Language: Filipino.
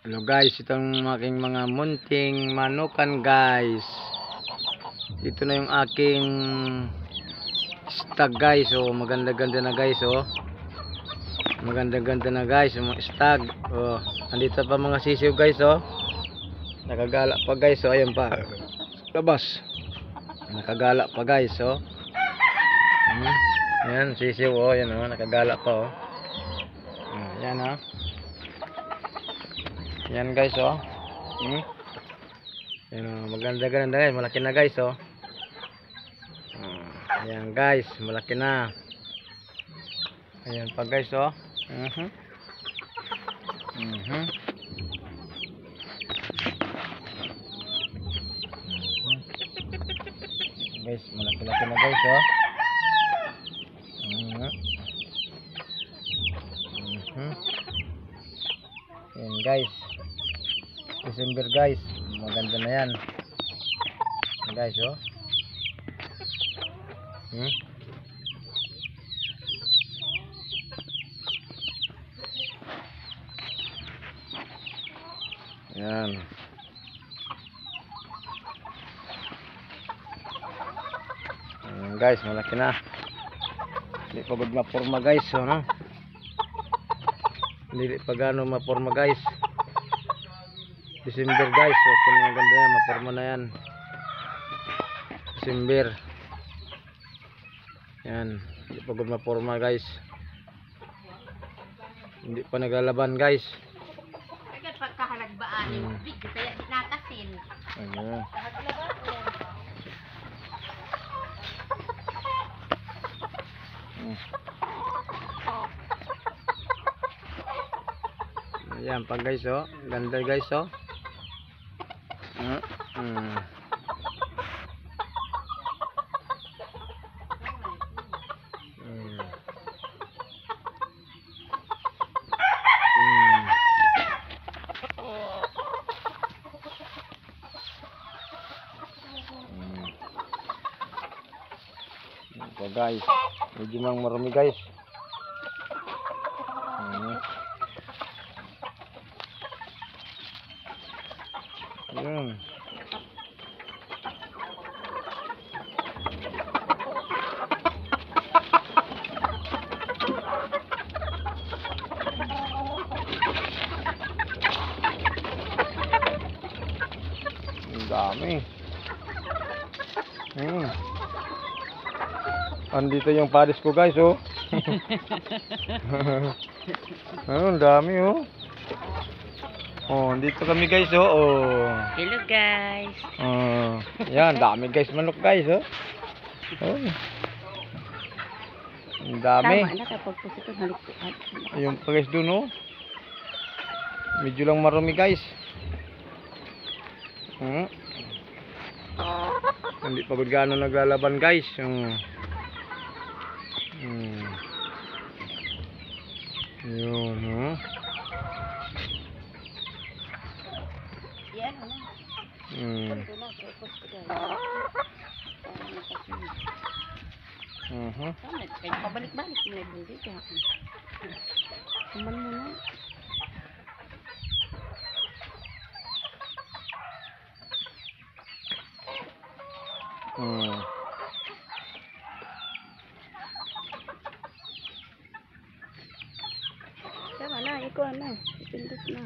Hello guys, itong aking mga munting manukan guys. Ito na yung aking stag guys. Oh, maganda-ganda na guys, oh. Maganda-ganda na guys, yung mga stag. Oh, andito pa mga sisiw guys, oh. Nakagala pa guys, oh. Ayan pa. Labas. Nakagala pa guys, oh. Ayan, sisiw, oh. Ayan, oh. Nakagala pa, oh. Ayan, oh. Yan guys, oh. Yan, oh. Maganda-ganda guys. Malaki na guys, oh. Ayan guys, malaki na. Ayan pa guys, oh. Guys, malaki-laki na guys, oh. Ayan guys, December guys, maganda na yan guys, oh. Yan. Ayan guys, malaki na. Hindi pa good maporma guys, oh, no? Hindi pa gano'ng maporma guys. December guys, so kung maganda yan, maporma na yan. December. Yan, hindi pa good maporma guys. Hindi pa naglalaban guys. Agad pagkahalagbaan yung big, kaya natasin. Ayan. Ayan pa guys, oh. Ganda guys, oh. Ito guys, medyo mang marami guys. Ayan. Ang dami. Andito yung pares ko guys, oh. Ang dami, oh. Oh, dito kami guys, oh. Oh. Hello guys. Oh, yan, dami guys, manok guys, oh. Oh. Ang dami. Tama na kapag po ito halik. Ayun pa guys dun, oh. Medyo lang marami guys. Hindi pa good gaano naglalaban guys. Yun, oh. Yan na. Kaya pabalik-balik na dito. Kuman mo na. Tama na, ikaw na. Ipindot na.